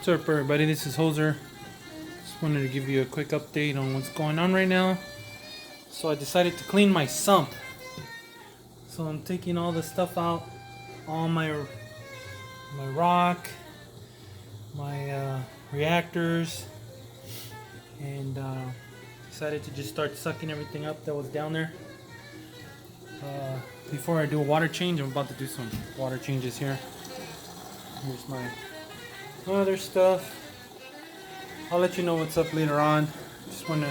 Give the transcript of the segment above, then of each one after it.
What's up, everybody? This is Hoser. Just wanted to give you a quick update on what's going on right now. So I decided to clean my sump. So I'm taking all the stuff out, all my rock, my reactors, and decided to just start sucking everything up that was down there. Before I do a water change, I'm about to do some water changes here. Here's my other stuff. I'll let you know what's up later on. Just want to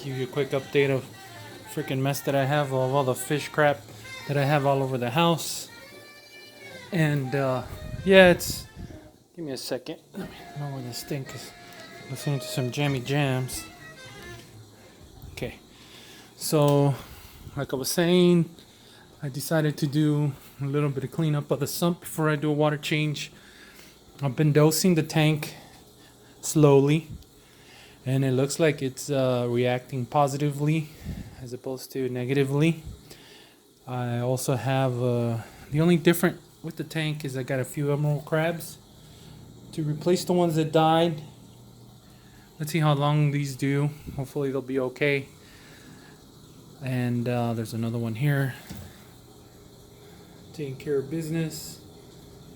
give you a quick update of freaking mess that I have of all the fish crap that I have all over the house. And yeah, it's. Give me a second. Let me lower this thing because I'm listening to some jammy jams. Okay, so like I was saying, I decided to do a little bit of cleanup of the sump before I do a water change. I've been dosing the tank slowly, and it looks like it's reacting positively as opposed to negatively. I also have the only different with the tank is I got a few emerald crabs to replace the ones that died. Let's see how long these do. Hopefully they'll be okay. And there's another one here taking care of business.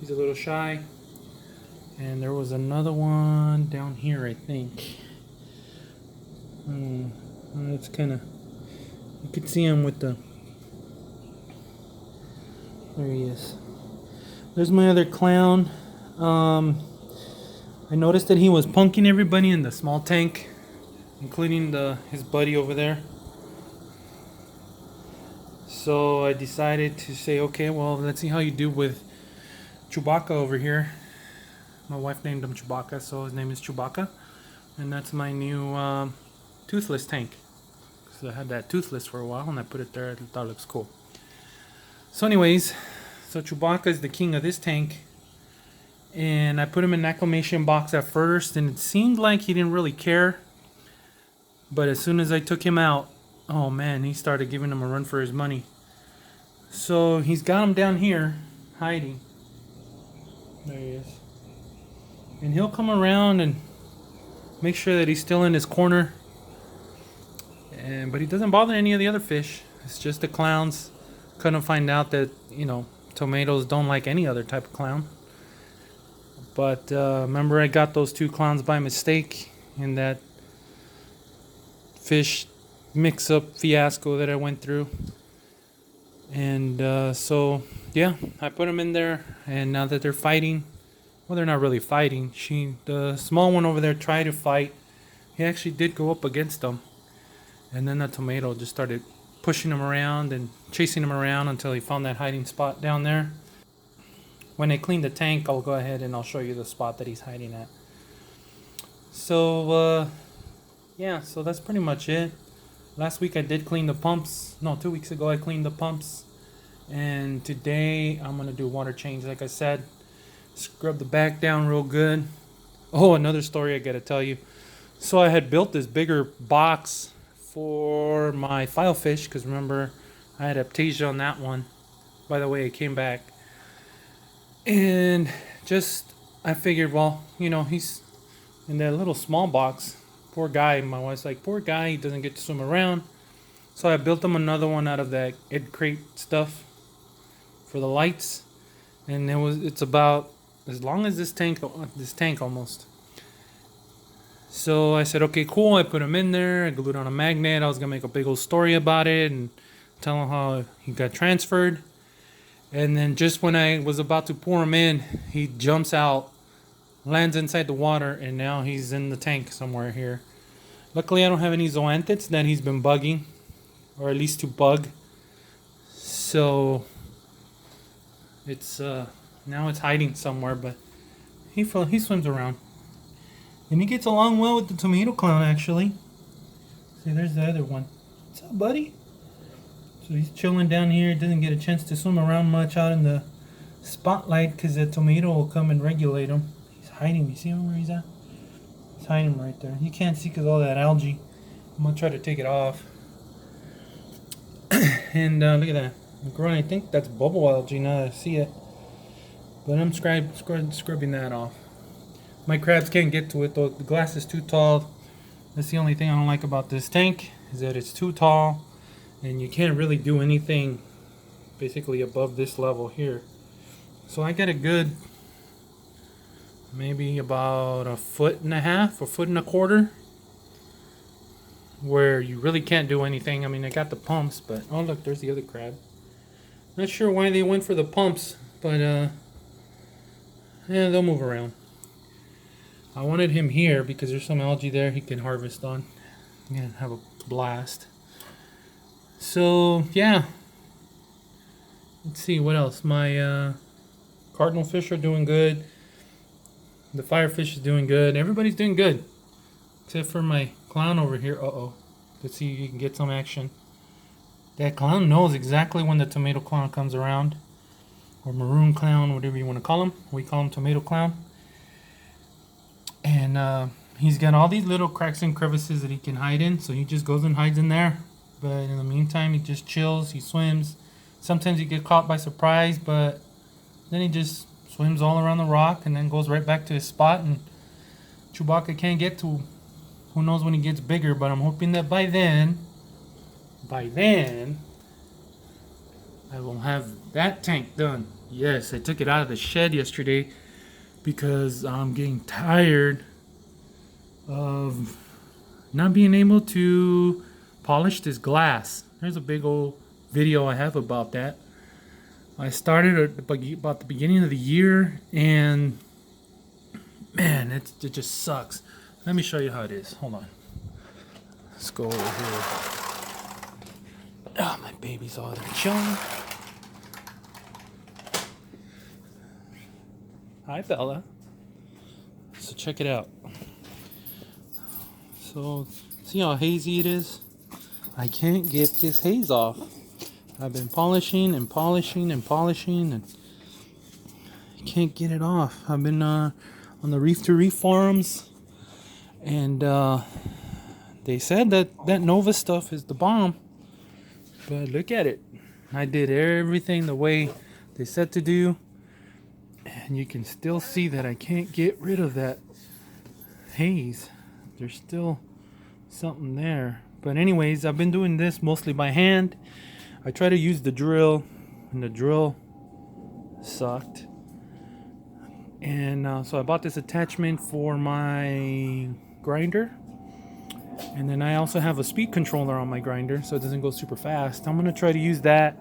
He's a little shy. And there was another one down here, I think. It's kind of, you could see him with the, there he is. There's my other clown. I noticed that he was punking everybody in the small tank, including his buddy over there. So I decided to say, okay, well, let's see how you do with Chewbacca over here. My wife named him Chewbacca, so his name is Chewbacca. And that's my new toothless tank. So I had that toothless for a while, and I put it there. I thought it looks cool. So anyways, so Chewbacca is the king of this tank. And I put him in an acclimation box at first, and it seemed like he didn't really care. But as soon as I took him out, oh man, he started giving him a run for his money. So he's got him down here, hiding. There he is. And he'll come around and make sure that he's still in his corner. But he doesn't bother any of the other fish. It's just the clowns. Couldn't find out that, tomatoes don't like any other type of clown. But remember, I got those two clowns by mistake in that fish mix-up fiasco that I went through. And so, yeah, I put them in there. And now that they're fighting, well, they're not really fighting. The small one over there tried to fight. He actually did go up against them. And then the tomato just started pushing him around and chasing him around until he found that hiding spot down there. When I clean the tank, I'll go ahead and I'll show you the spot that he's hiding at. So, yeah, so that's pretty much it. Last week I did clean the pumps. No, 2 weeks ago I cleaned the pumps. And today I'm going to do a water change, like I said. Scrub the back down real good. Oh, another story I got to tell you. So I had built this bigger box for my filefish, because remember, I had aptasia on that one. By the way, it came back. And I figured, well, he's in that little small box. Poor guy. My wife's like, poor guy, he doesn't get to swim around. So I built him another one out of that egg crate stuff for the lights. And it's about as long as this tank almost. So I said, okay, cool. I put him in there. I glued on a magnet. I was going to make a big old story about it and tell him how he got transferred. And then just when I was about to pour him in, he jumps out, lands inside the water, and now he's in the tank somewhere here. Luckily, I don't have any zoanthids that he's been bugging, or at least to bug. So it's now it's hiding somewhere, but he swims around. And he gets along well with the tomato clown, actually. See, there's the other one. What's up, buddy? So he's chilling down here. Doesn't get a chance to swim around much out in the spotlight because the tomato will come and regulate him. He's hiding. You see him where he's at? He's hiding right there. You can't see because all that algae. I'm going to try to take it off. And look at that. Growing, I think that's bubble algae now that I see it. But I'm scrubbing that off. My crabs can't get to it though. The glass is too tall. That's the only thing I don't like about this tank, is that it's too tall and you can't really do anything basically above this level here. So I get a good, maybe about 1.5 feet, 1.25 feet, where you really can't do anything. I mean, I got the pumps, but oh look, there's the other crab. Not sure why they went for the pumps, but yeah, they'll move around. I wanted him here because there's some algae there he can harvest on. I'm gonna have a blast. So yeah, let's see what else. My cardinal fish are doing good. The firefish is doing good. Everybody's doing good, except for my clown over here. Uh-oh. Let's see if you can get some action. That clown knows exactly when the tomato clown comes around, or maroon clown, whatever you want to call him. We call him tomato clown. And he's got all these little cracks and crevices that he can hide in, so he just goes and hides in there. But in the meantime, he just chills, he swims. Sometimes he gets caught by surprise, but then he just swims all around the rock and then goes right back to his spot, and Chewbacca can't get to. Who knows when he gets bigger, but I'm hoping that by then, I will have that tank done. Yes, I took it out of the shed yesterday because I'm getting tired of not being able to polish this glass. There's a big old video I have about that. I started at about the beginning of the year, and man, it just sucks. Let me show you how it is. Hold on. Let's go over here. Oh, my baby's all there chilling. Hi, Bella. So check it out. So see how hazy it is? I can't get this haze off. I've been polishing and polishing and polishing, and I can't get it off. I've been on the Reef to Reef forums, and they said that Nova stuff is the bomb. But look at it. I did everything the way they said to do, and you can still see that I can't get rid of that haze. There's still something there. But anyways, I've been doing this mostly by hand. I try to use the drill, and the drill sucked. And so I bought this attachment for my grinder. And then I also have a speed controller on my grinder, so it doesn't go super fast. I'm going to try to use that.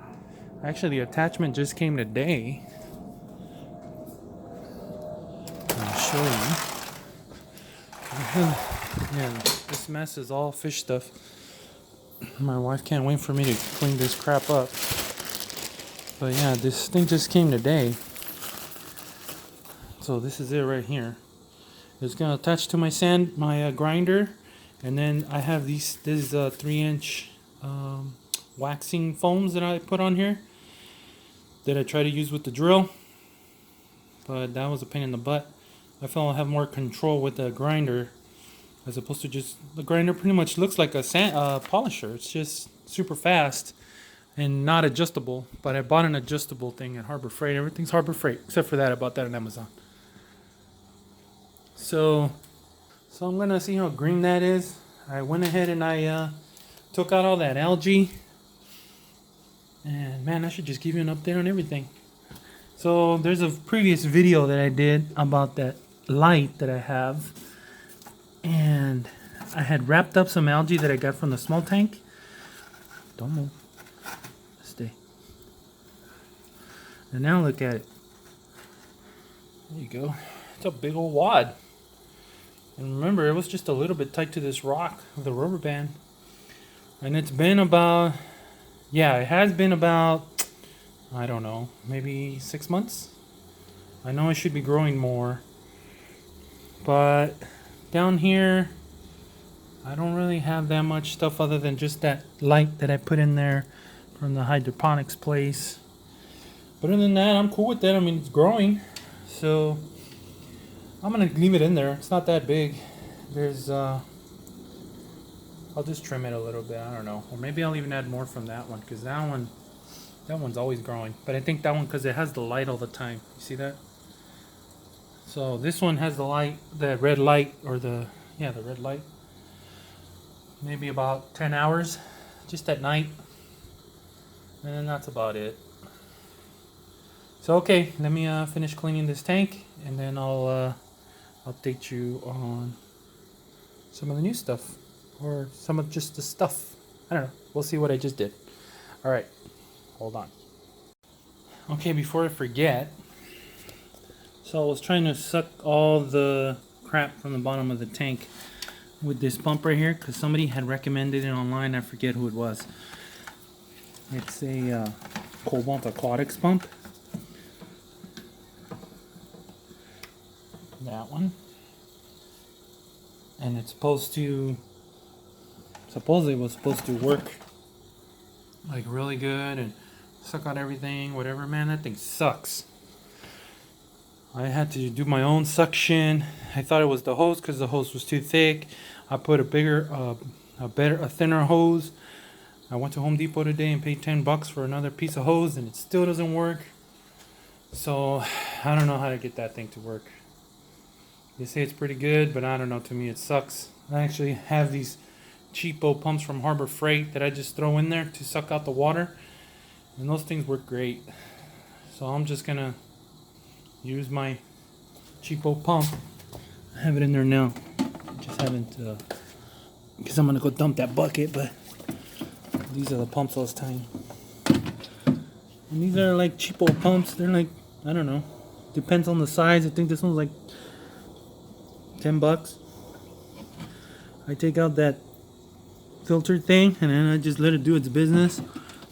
Actually, the attachment just came today. I'll show you. Man, this mess is all fish stuff. My wife can't wait for me to clean this crap up. But yeah, this thing just came today. So this is it right here. It's gonna attach to my grinder, and then I have these 3-inch waxing foams that I put on here that I try to use with the drill. But that was a pain in the butt. I felt I have more control with the grinder, as opposed to just the grinder. Pretty much looks like a polisher. It's just super fast and not adjustable. But I bought an adjustable thing at Harbor Freight. Everything's Harbor Freight except for that. I bought that on Amazon. So I'm gonna see how green that is. I went ahead and I took out all that algae. And man, I should just give you an update on everything. So there's a previous video that I did about that light that I have, and I had wrapped up some algae that I got from the small tank. Don't move. Stay. And now look at it. There you go. It's a big old wad. And remember, it was just a little bit tight to this rock with the rubber band. And it's been about, it has been about, I don't know, maybe 6 months. I know I should be growing more. But down here, I don't really have that much stuff other than just that light that I put in there from the hydroponics place. But other than that, I'm cool with that. I mean, it's growing. So I'm going to leave it in there. It's not that big. I'll just trim it a little bit. I don't know. Or maybe I'll even add more from that one, because that one's always growing. But I think that one, because it has the light all the time. You see that? So this one has the light, the red light, or the red light. Maybe about 10 hours, just at night, and then that's about it. So okay, let me finish cleaning this tank, and then I'll update you on some of the new stuff, or some of just the stuff. I don't know. We'll see what I just did. All right, hold on. Okay, before I forget, so I was trying to suck all the crap from the bottom of the tank with this pump right here, because somebody had recommended it online. I forget who it was. It's a Cobalt Aquatics pump. That one. And it's supposedly was supposed to work like really good and suck out everything, whatever. Man, that thing sucks. I had to do my own suction. I thought it was the hose because the hose was too thick. I put a thinner hose. I went to Home Depot today and paid $10 for another piece of hose, and it still doesn't work. So I don't know how to get that thing to work. They say it's pretty good, but I don't know. To me, it sucks. I actually have these cheapo pumps from Harbor Freight that I just throw in there to suck out the water, and those things work great. So I'm just gonna use my cheapo pump. I have it in there now. I just haven't, because I'm gonna go dump that bucket. But these are the pumps I was tying, and these are like cheapo pumps. They're like, I don't know, depends on the size. I think this one's like $10. I take out that filter thing, and then I just let it do its business,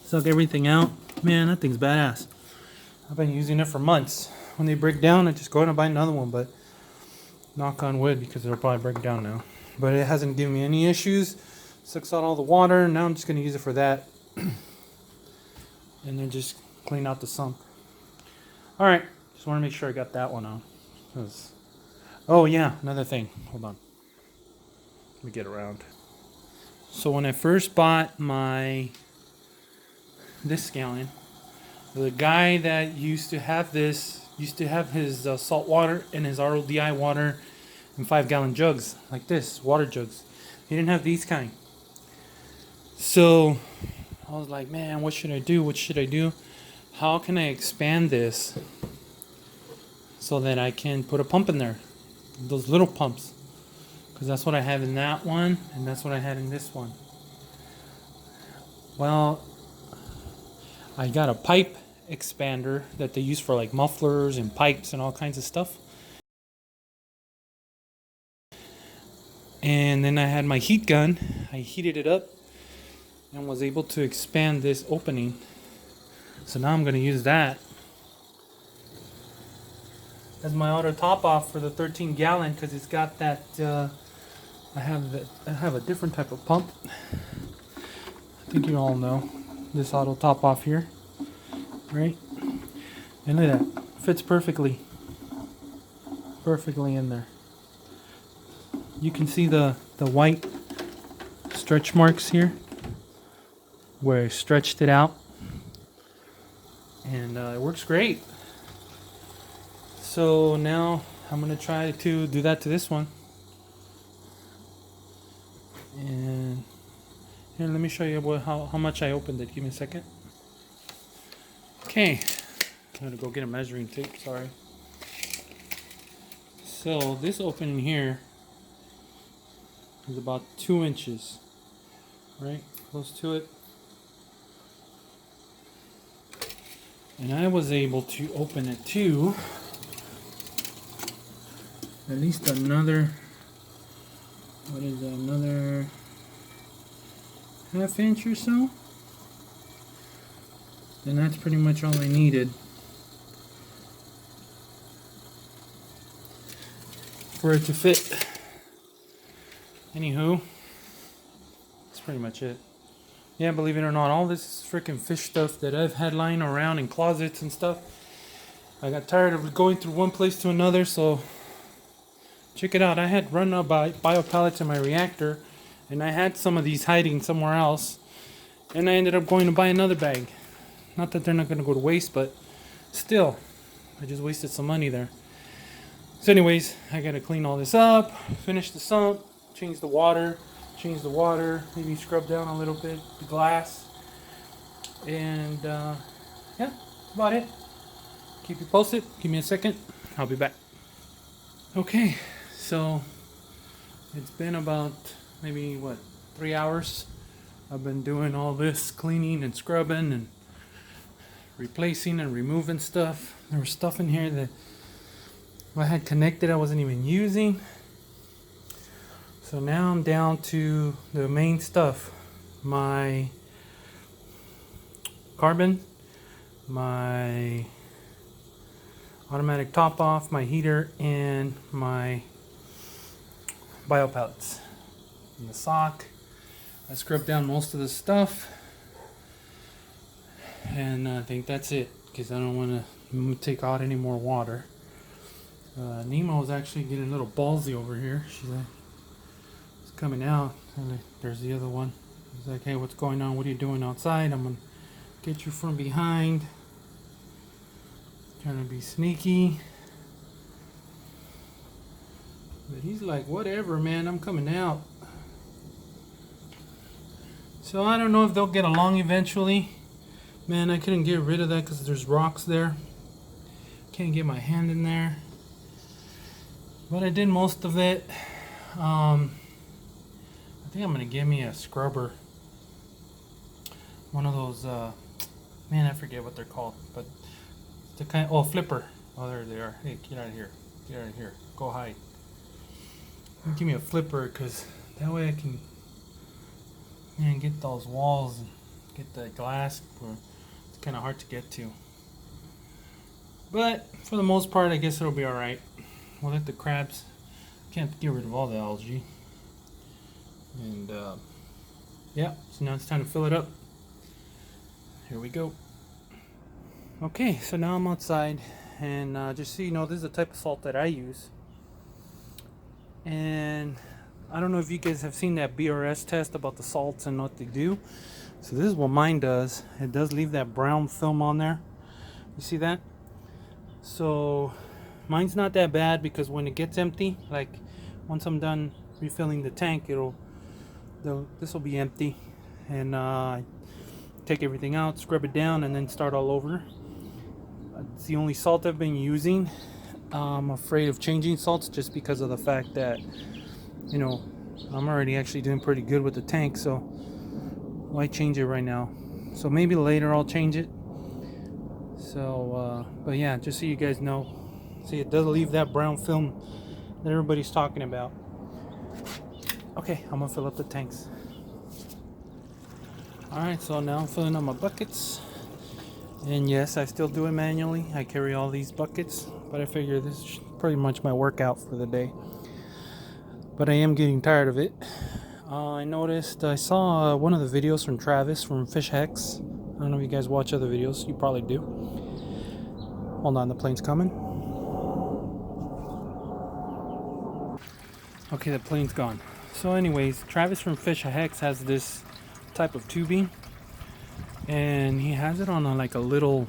suck everything out. Man, that thing's badass. I've been using it for months. When they break down, I just go out and buy another one, but knock on wood, because it'll probably break down now. But it hasn't given me any issues. Sucks out all the water. Now I'm just going to use it for that. And then just clean out the sump. Alright, just want to make sure I got that one on. Oh yeah, another thing. Hold on. Let me get around. So when I first bought this gallon, the guy that used to have his salt water and his RODI water in 5-gallon jugs, like this, water jugs. He didn't have these kind. So I was like, man, what should I do? What should I do? How can I expand this so that I can put a pump in there? Those little pumps. Because that's what I have in that one, and that's what I had in this one. Well, I got a pipe expander that they use for like mufflers and pipes and all kinds of stuff. And then I had my heat gun. I heated it up and was able to expand this opening. So now I'm going to use that as my auto top off for the 13-gallon, because it's got that I have a different type of pump. I think you all know this auto top off here, right? And look at that, fits perfectly in there. You can see the white stretch marks here where I stretched it out, and it works great. So now I'm gonna try to do that to this one. And here, let me show you how much I opened it. Give me a second. Okay, I'm gonna go get a measuring tape. Sorry. So this opening here is about 2 inches, right? Close to it. And I was able to open it to at least another, what is that, another ½ inch or so. And that's pretty much all I needed for it to fit. Anywho, that's pretty much it. Yeah, believe it or not, all this freaking fish stuff that I've had lying around in closets and stuff, I got tired of going through one place to another, so check it out. I had run out bio pellets in my reactor, and I had some of these hiding somewhere else, and I ended up going to buy another bag. Not that they're not going to go to waste, but still, I just wasted some money there. So anyways, I gotta clean all this up, finish the sump, change the water, maybe scrub down a little bit the glass, and yeah, that's about it. Keep you posted. Give me a second. I'll be back. Okay, so it's been about maybe 3 hours. I've been doing all this cleaning and scrubbing and replacing and removing stuff. There was stuff in here that I had connected I wasn't even using. So now I'm down to the main stuff. My carbon, my automatic top off, my heater, and my bio pellets. And the sock. I scrubbed down most of the stuff. And I think that's it, because I don't want to take out any more water. Nemo is actually getting a little ballsy over here. She's like, it's coming out. And there's the other one. He's like, hey, what's going on? What are you doing outside? I'm going to get you from behind. Trying to be sneaky. But he's like, whatever, man, I'm coming out. So I don't know if they'll get along eventually. Man, I couldn't get rid of that because there's rocks there. Can't get my hand in there. But I did most of it. I think I'm going to give me a scrubber. One of those, man, I forget what they're called. But the kind, oh, flipper. Oh, there they are. Hey, get out of here. Get out of here. Go hide. Give me a flipper, because that way I can, man, get those walls and get the glass. It's kind of hard to get to. But for the most part, I guess it'll be alright. We'll let the crabs, can't get rid of all the algae. And yeah, so now it's time to fill it up. Here we go. Okay, so now I'm outside, and just so you know, this is the type of salt that I use. And I don't know if you guys have seen that BRS test about the salts and what they do. So this is what mine does. It does leave that brown film on there. You see that? So mine's not that bad, because when it gets empty, like once I'm done refilling the tank, this will be empty, and take everything out, scrub it down, and then start all over. It's the only salt I've been using. I'm afraid of changing salts just because of the fact that, you know, I'm already actually doing pretty good with the tank, so why change it right now? So maybe later I'll change it. So but yeah, just so you guys know, see, it does leave that brown film that everybody's talking about. Okay, I'm gonna fill up the tanks. Alright, so now I'm filling up my buckets. And yes, I still do it manually. I carry all these buckets, but I figure this is pretty much my workout for the day. But I am getting tired of it. I saw one of the videos from Travis from Fish Hex. I don't know if you guys watch other videos. You probably do. Hold on, the plane's coming. Okay, the plane's gone. So anyways, Travis from Fish Hex has this type of tubing, and he has it on like a little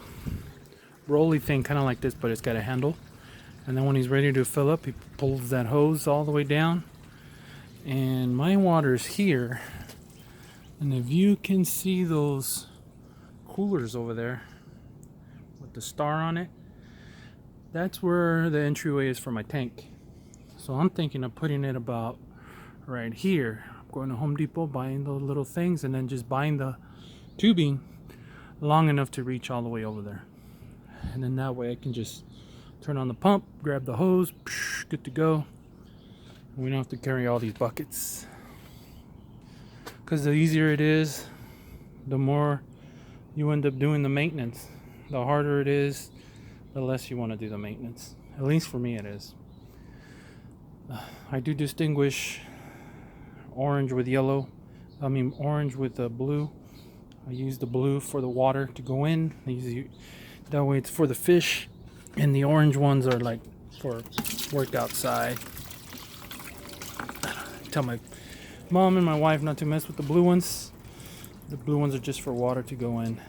rolly thing, kind of like this, but it's got a handle. And then when he's ready to fill up, he pulls that hose all the way down, and my water's here. And if you can see those coolers over there with the star on it, that's where the entryway is for my tank. So I'm thinking of putting it about right here. I'm going to Home Depot, buying those little things, and then just buying the tubing long enough to reach all the way over there. And then that way I can just turn on the pump, grab the hose, good to go. We don't have to carry all these buckets. Because the easier it is, the more you end up doing the maintenance. The harder it is, the less you want to do the maintenance. At least for me it is. I do distinguish orange with yellow. Orange with blue. I use the blue for the water to go in. That way it's for the fish. And the orange ones are like for work outside. Tell my mom and my wife not to mess with the blue ones. The blue ones are just for water to go in.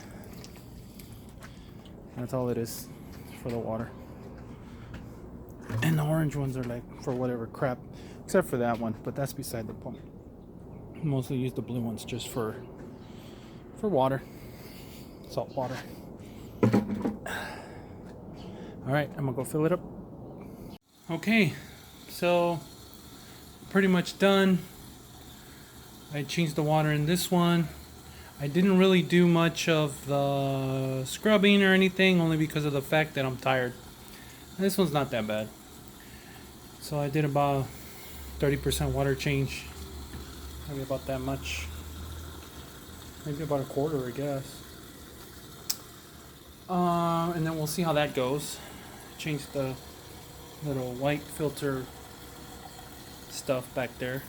That's all it is, for the water. And the orange ones are like for whatever crap, except for that one, but that's beside the point. Mostly use the blue ones just for water, salt water. All right, I'm gonna go fill it up. Okay, so pretty much done. I changed the water in this one. I didn't really do much of the scrubbing or anything, only because of the fact that I'm tired. This one's not that bad. So I did about 30% water change. Maybe about that much. Maybe about a quarter, I guess. And then we'll see how that goes. Change the little white filter stuff back there.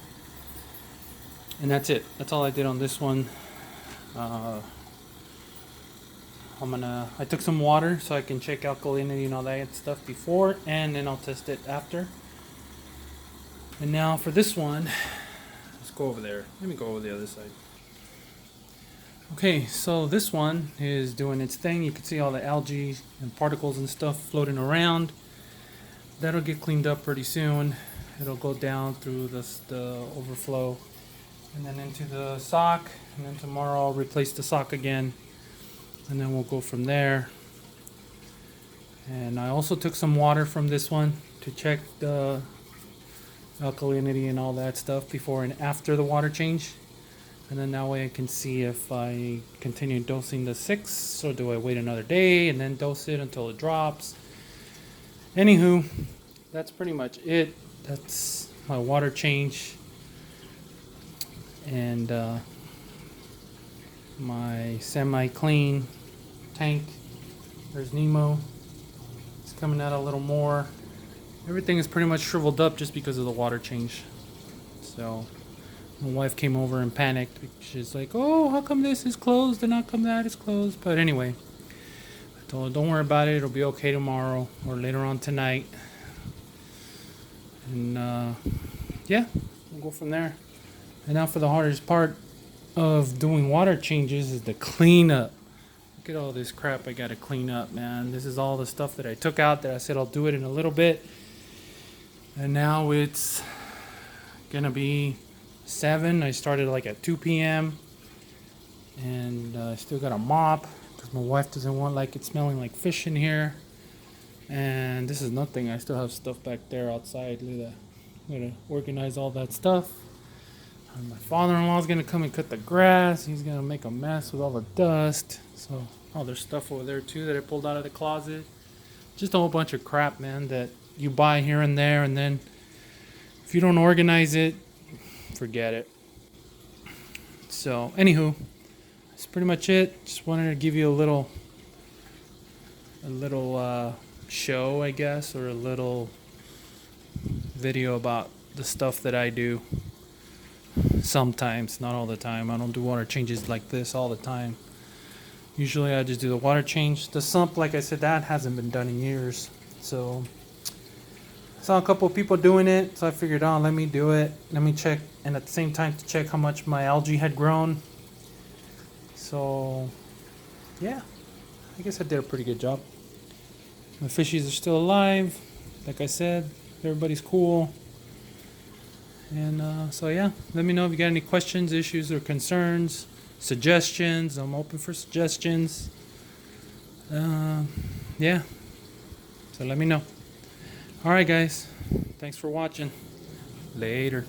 And that's it. That's all I did on this one. I took some water so I can check alkalinity and all that stuff before, and then I'll test it after. And now for this one, let's go over there. Let me go over the other side. Okay, so this one is doing its thing. You can see all the algae and particles and stuff floating around. That'll get cleaned up pretty soon. It'll go down through the overflow and then into the sock, and then tomorrow I'll replace the sock again, and then we'll go from there. And I also took some water from this one to check the alkalinity and all that stuff before and after the water change, and then that way I can see if I continue dosing the 6 or do I wait another day and then dose it until it drops. Anywho, that's pretty much it. That's my water change and my semi-clean tank. There's Nemo. It's coming out a little more. Everything is pretty much shriveled up just because of the water change. So my wife came over and panicked because she's like, oh, how come this is closed and how come that is closed? But anyway, I told her, don't worry about it. It'll be okay tomorrow or later on tonight. And yeah, we'll go from there. And now for the hardest part of doing water changes is the cleanup. Look at all this crap I gotta clean up, man. This is all the stuff that I took out that I said I'll do it in a little bit. And now it's gonna be 7. I started like at 2 p.m. And I still got a mop because my wife doesn't want like it smelling like fish in here. And this is nothing. I still have stuff back there outside. Look at that. I'm gonna organize all that stuff. And my father-in-law's gonna come and cut the grass. He's gonna make a mess with all the dust. So all there's stuff over there too that I pulled out of the closet. Just a whole bunch of crap, man, that you buy here and there, and then if you don't organize it, forget it. So anywho, that's pretty much it. Just wanted to give you a little show, I guess, or a little video about the stuff that I do. Sometimes, not all the time. I don't do water changes like this all the time. Usually I just do the water change. The sump, like I said, that hasn't been done in years. So I saw a couple of people doing it, so I figured, oh, let me do it. Let me check, and at the same time to check how much my algae had grown. So yeah, I guess I did a pretty good job. My fishies are still alive. Like I said, everybody's cool. And so yeah, let me know if you got any questions, issues, or concerns, suggestions. I'm open for suggestions. Yeah, so let me know. All right, guys, thanks for watching. Later.